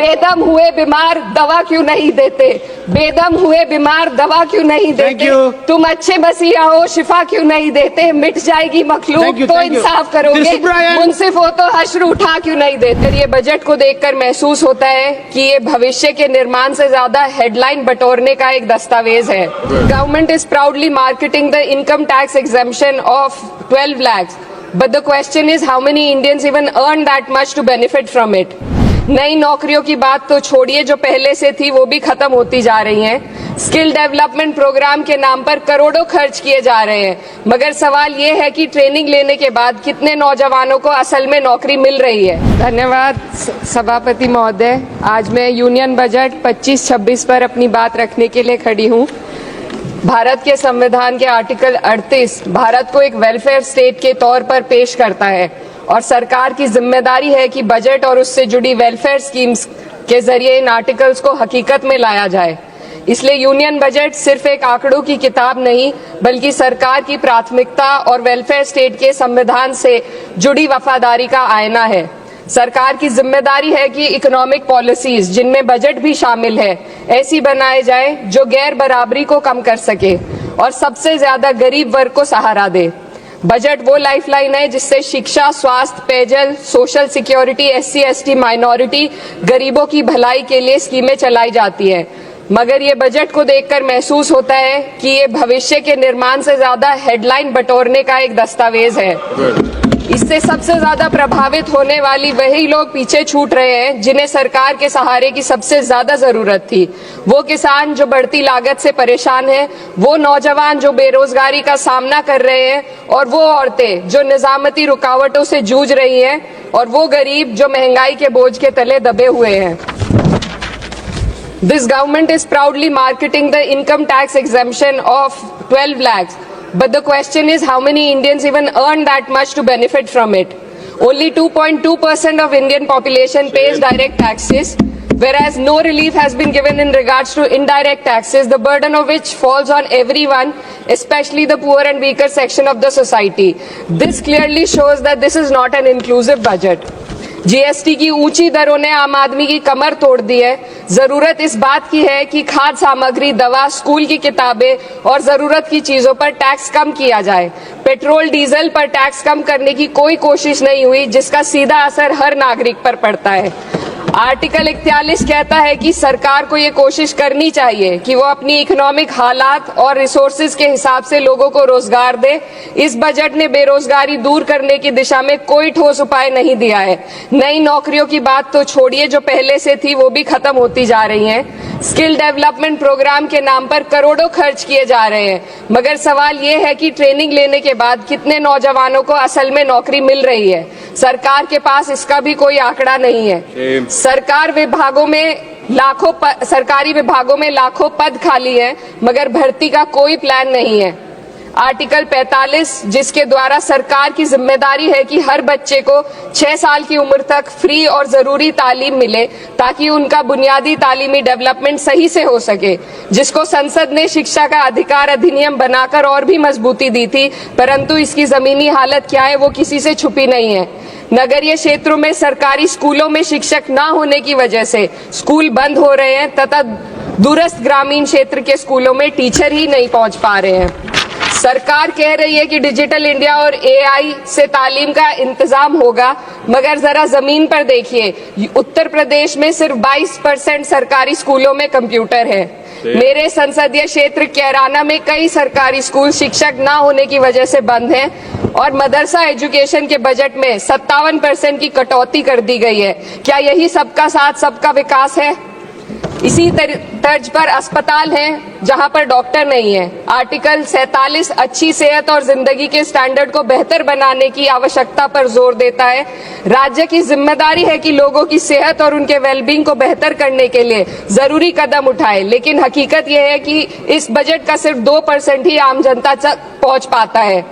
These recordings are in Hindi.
बेदम हुए बीमार दवा क्यों नहीं देते? बेदम हुए बीमार दवा क्यों नहीं देते? तुम अच्छे मसीहा हो, शिफा क्यों नहीं देते? मिट जाएगी मखलूक तो इंसाफ करोगे, मुंसिफ हो तो हश्र उठा क्यों नहीं देते? ये बजट को देखकर महसूस होता है कि ये भविष्य के निर्माण से ज्यादा हेडलाइन बटोरने का एक दस्तावेज है। Government is proudly marketing the income tax exemption of 12 lakhs, but the question is how many Indians even earn that much to benefit from it? नई नौकरियों की बात तो छोड़िए, जो पहले से थी वो भी खत्म होती जा रही हैं। स्किल डेवलपमेंट प्रोग्राम के नाम पर करोड़ों खर्च किए जा रहे हैं, मगर सवाल ये है कि ट्रेनिंग लेने के बाद कितने नौजवानों को असल में नौकरी मिल रही है। धन्यवाद सभापति महोदय। आज मैं यूनियन बजट 25-26 पर अपनी बात रखने के लिए खड़ी हूँ। भारत के संविधान के आर्टिकल 38 भारत को एक वेलफेयर स्टेट के तौर पर पेश करता है और सरकार की जिम्मेदारी है कि बजट और उससे जुड़ी वेलफेयर स्कीम्स के जरिए इन आर्टिकल्स को हकीकत में लाया जाए। इसलिए यूनियन बजट सिर्फ एक आंकड़ों की किताब नहीं, बल्कि सरकार की प्राथमिकता और वेलफेयर स्टेट के संविधान से जुड़ी वफादारी का आईना है। सरकार की जिम्मेदारी है कि इकोनॉमिक पॉलिसीज, जिनमें बजट भी शामिल है, ऐसी बनाए जाए जो गैर बराबरी को कम कर सके और सबसे ज्यादा गरीब वर्ग को सहारा दे। बजट वो लाइफलाइन है जिससे शिक्षा, स्वास्थ्य, पेयजल, सोशल सिक्योरिटी, SC/ST माइनॉरिटी, गरीबों की भलाई के लिए स्कीमें चलाई जाती है। मगर ये बजट को देखकर महसूस होता है कि ये भविष्य के निर्माण से ज्यादा हेडलाइन बटोरने का एक दस्तावेज है। इससे सबसे ज्यादा प्रभावित होने वाली वही लोग पीछे छूट रहे हैं जिन्हें सरकार के सहारे की सबसे ज्यादा जरूरत थी। वो किसान जो बढ़ती लागत से परेशान हैं, वो नौजवान जो बेरोजगारी का सामना कर रहे हैं, और वो औरतें जो निजामती रुकावटों से जूझ रही हैं, और वो गरीब जो महंगाई के बोझ के तले दबे हुए हैं। This government is proudly marketing the income tax exemption of 12 lakhs. But the question is how many Indians even earn that much to benefit from it? Only 2.2% of Indian population pays direct taxes, whereas no relief has been given in regards to indirect taxes, the burden of which falls on everyone, especially the poor and weaker section of the society. This clearly shows that this is not an inclusive budget. GST की ऊंची दरों ने आम आदमी की कमर तोड़ दी है। जरूरत इस बात की है कि खाद्य सामग्री, दवा, स्कूल की किताबें और जरूरत की चीजों पर टैक्स कम किया जाए। पेट्रोल डीजल पर टैक्स कम करने की कोई कोशिश नहीं हुई, जिसका सीधा असर हर नागरिक पर पड़ता है। आर्टिकल 41 कहता है कि सरकार को ये कोशिश करनी चाहिए कि वो अपनी इकोनॉमिक हालात और रिसोर्सेज के हिसाब से लोगों को रोजगार दे। इस बजट ने बेरोजगारी दूर करने की दिशा में कोई ठोस उपाय नहीं दिया है। नई नौकरियों की बात तो छोड़िए, जो पहले से थी वो भी खत्म होती जा रही हैं। स्किल डेवलपमेंट प्रोग्राम के नाम पर करोड़ों खर्च किए जा रहे हैं, मगर सवाल ये है कि ट्रेनिंग लेने के बाद कितने नौजवानों को असल में नौकरी मिल रही है। सरकार के पास इसका भी कोई आंकड़ा नहीं है। सरकारी विभागों में लाखों पद खाली हैं, मगर भर्ती का कोई प्लान नहीं है। आर्टिकल 45, जिसके द्वारा सरकार की जिम्मेदारी है कि हर बच्चे को 6 साल की उम्र तक फ्री और जरूरी तालीम मिले, ताकि उनका बुनियादी तालीमी डेवलपमेंट सही से हो सके, जिसको संसद ने शिक्षा का अधिकार अधिनियम बनाकर और भी मजबूती दी थी, परंतु इसकी जमीनी हालत क्या है वो किसी से छुपी नहीं है। नगरीय क्षेत्रों में सरकारी स्कूलों में शिक्षक न होने की वजह से स्कूल बंद हो रहे हैं, तथा दूरस्थ ग्रामीण क्षेत्र के स्कूलों में टीचर ही नहीं पहुंच पा रहे हैं। सरकार कह रही है कि डिजिटल इंडिया और AI से तालीम का इंतजाम होगा, मगर जरा जमीन पर देखिए, उत्तर प्रदेश में सिर्फ 22% सरकारी स्कूलों में कंप्यूटर है। मेरे संसदीय क्षेत्र कैराना में कई सरकारी स्कूल शिक्षक न होने की वजह से बंद हैं, और मदरसा एजुकेशन के बजट में 57% की कटौती कर दी गई है। क्या यही सबका साथ सबका विकास है? इसी तर्ज पर अस्पताल हैं जहां पर डॉक्टर नहीं है। आर्टिकल 47 अच्छी सेहत और जिंदगी के स्टैंडर्ड को बेहतर बनाने की आवश्यकता पर जोर देता है। राज्य की जिम्मेदारी है कि लोगों की सेहत और उनके वेलबींग को बेहतर करने के लिए जरूरी कदम उठाए, लेकिन हकीकत यह है कि इस बजट का सिर्फ 2% ही आम जनता तक पहुंच पाता है।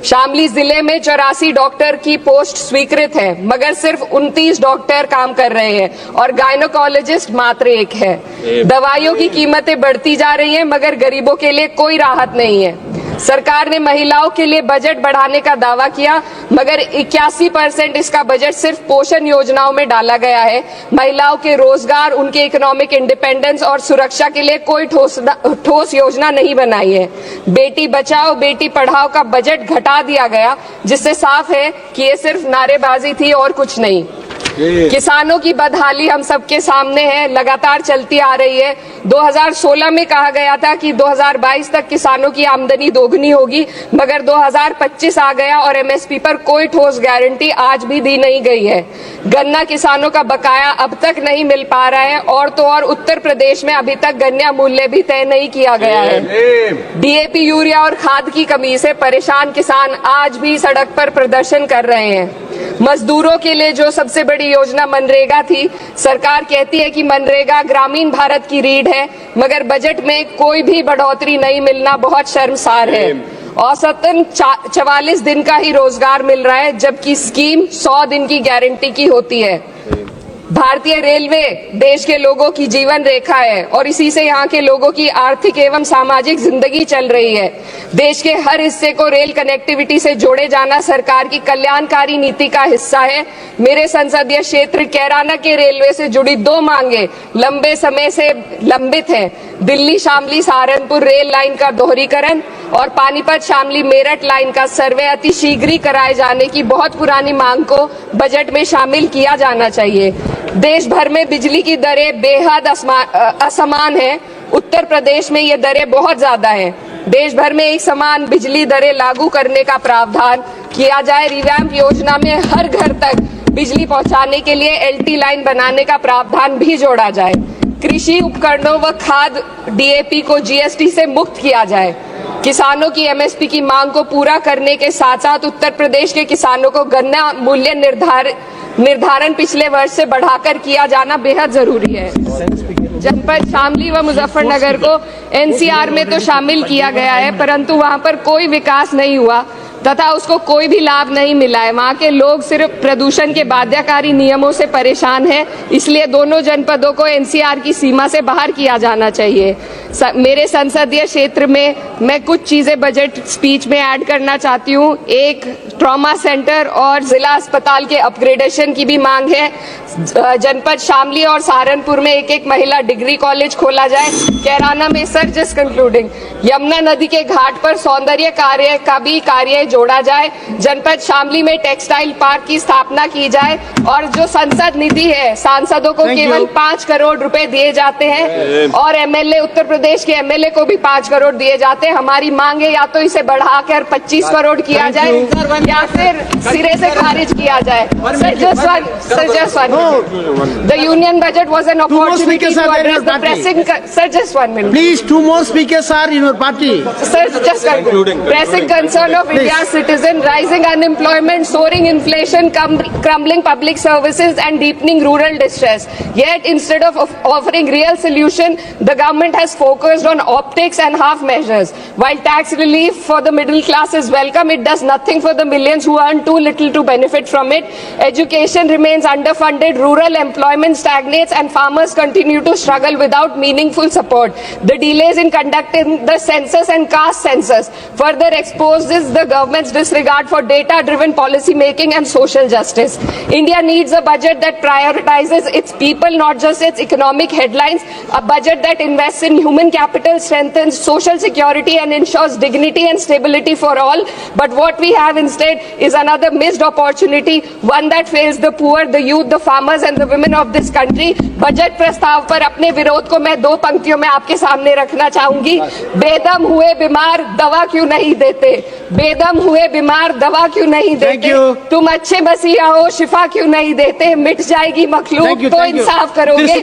शामली जिले में 84 डॉक्टर की पोस्ट स्वीकृत है, मगर सिर्फ 29 डॉक्टर काम कर रहे हैं, और गायनोकोलॉजिस्ट मात्र 1 है। दवाइयों की कीमतें बढ़ती जा रही हैं, मगर गरीबों के लिए कोई राहत नहीं है। सरकार ने महिलाओं के लिए बजट बढ़ाने का दावा किया, मगर 81% इसका बजट सिर्फ पोषण योजनाओं में डाला गया है। महिलाओं के रोजगार, उनके इकोनॉमिक इंडिपेंडेंस और सुरक्षा के लिए कोई ठोस योजना नहीं बनाई है। बेटी बचाओ बेटी पढ़ाओ का बजट घटा दिया गया, जिससे साफ है कि ये सिर्फ नारेबाजी थी और कुछ नहीं। किसानों की बदहाली हम सबके सामने है, लगातार चलती आ रही है। 2016 में कहा गया था कि 2022 तक किसानों की आमदनी दोगुनी होगी, मगर 2025 आ गया और एमएसपी पर कोई ठोस गारंटी आज भी दी नहीं गई है। गन्ना किसानों का बकाया अब तक नहीं मिल पा रहा है, और तो और उत्तर प्रदेश में अभी तक गन्ना मूल्य भी तय नहीं किया गया है। डीएपी, यूरिया और खाद की कमी से परेशान किसान आज भी सड़क पर प्रदर्शन कर रहे हैं। मजदूरों के लिए जो सबसे बड़ी योजना मनरेगा थी, सरकार कहती है कि मनरेगा ग्रामीण भारत की रीढ़ है, मगर बजट में कोई भी बढ़ोतरी नहीं मिलना बहुत शर्मसार है। औसतन 44 दिन का ही रोजगार मिल रहा है, जबकि स्कीम 100 दिन की गारंटी की होती है। भारतीय रेलवे देश के लोगों की जीवन रेखा है और इसी से यहाँ के लोगों की आर्थिक एवं सामाजिक जिंदगी चल रही है। देश के हर हिस्से को रेल कनेक्टिविटी से जोड़े जाना सरकार की कल्याणकारी नीति का हिस्सा है। मेरे संसदीय क्षेत्र कैराना के रेलवे से जुड़ी 2 मांगे लंबे समय से लंबित हैं। दिल्ली शामली सहारनपुर रेल लाइन का दोहरीकरण और पानीपत शामली मेरठ लाइन का सर्वे अति शीघ्र कराए जाने की बहुत पुरानी मांग को बजट में शामिल किया जाना चाहिए। देश भर में बिजली की दरें बेहद असमान है। उत्तर प्रदेश में ये दरें बहुत ज्यादा हैं। देश भर में एक समान बिजली दरें लागू करने का प्रावधान किया जाए। रिवैम्प योजना में हर घर तक बिजली पहुंचाने के लिए एलटी लाइन बनाने का प्रावधान भी जोड़ा जाए। कृषि उपकरणों व खाद डीएपी को जीएसटी से मुक्त किया जाए। किसानों की एमएसपी की मांग को पूरा करने के साथ साथ उत्तर प्रदेश के किसानों को गन्ना मूल्य निर्धारण पिछले वर्ष से बढ़ाकर किया जाना बेहद जरूरी है। जनपद शामली व मुजफ्फरनगर को एनसीआर में तो शामिल किया गया है, परंतु वहां पर कोई विकास नहीं हुआ तथा उसको कोई भी लाभ नहीं मिला है। वहाँ के लोग सिर्फ प्रदूषण के बाध्यकारी नियमों से परेशान हैं, इसलिए दोनों जनपदों को एनसीआर की सीमा से बाहर किया जाना चाहिए। मेरे संसदीय क्षेत्र में मैं कुछ चीजें बजट स्पीच में ऐड करना चाहती हूँ। एक, ट्रॉमा सेंटर और जिला अस्पताल के अपग्रेडेशन की भी मांग है। जनपद शामली और सहारनपुर में एक महिला डिग्री कॉलेज खोला जाए। कैराना में सर जस्ट कंक्लूडिंग, यमुना नदी के घाट पर सौंदर्य कार्य का भी कार्य जोड़ा जाए। जनपद शामली में टेक्सटाइल पार्क की स्थापना की जाए और जो संसद निधि है, सांसदों को केवल 5 करोड़ रुपए दिए जाते हैं और एमएलए, उत्तर प्रदेश के एमएलए को भी 5 करोड़ दिए जाते हैं। हमारी मांग है या तो इसे बढ़ाकर 25 करोड़ किया जाए या फिर सिरे से खारिज किया जाए। The union budget was an opportunity to address the pressing. Sir, just 1 minute. Please, 2 more speakers are in your party. Sir, just concluding. Pressing concern of India's citizen, rising unemployment, soaring inflation, crumbling public services, and deepening rural distress. Yet, instead of offering real solution, the government has focused on optics and half measures. While tax relief for the middle class is welcome, it does nothing for the millions who earn too little to benefit from it. Education remains underfunded, rural employment stagnates, and farmers continue to struggle without meaningful support. The delays in conducting the census and caste census further exposes the government's disregard for data-driven policy making and social justice. India needs a budget that prioritizes its people, not just its economic headlines. A budget that invests in human capital, strengthens social security, and ensures dignity and stability for all. But what we have instead is another missed opportunity, one that fails the poor, the youth, the farmers and the women of this country. Budget प्रस्ताव पर अपने विरोध को मैं 2 पंक्तियों में आपके सामने रखना चाहूंगी। बेदम हुए बीमार दवा क्यों नहीं देते? बेदम हुए बीमार दवा क्यों नहीं देते? तुम अच्छे बसिया हो शिफा क्यों नहीं देते? मिट जाएगी मखलूक तो इंसाफ करोगे।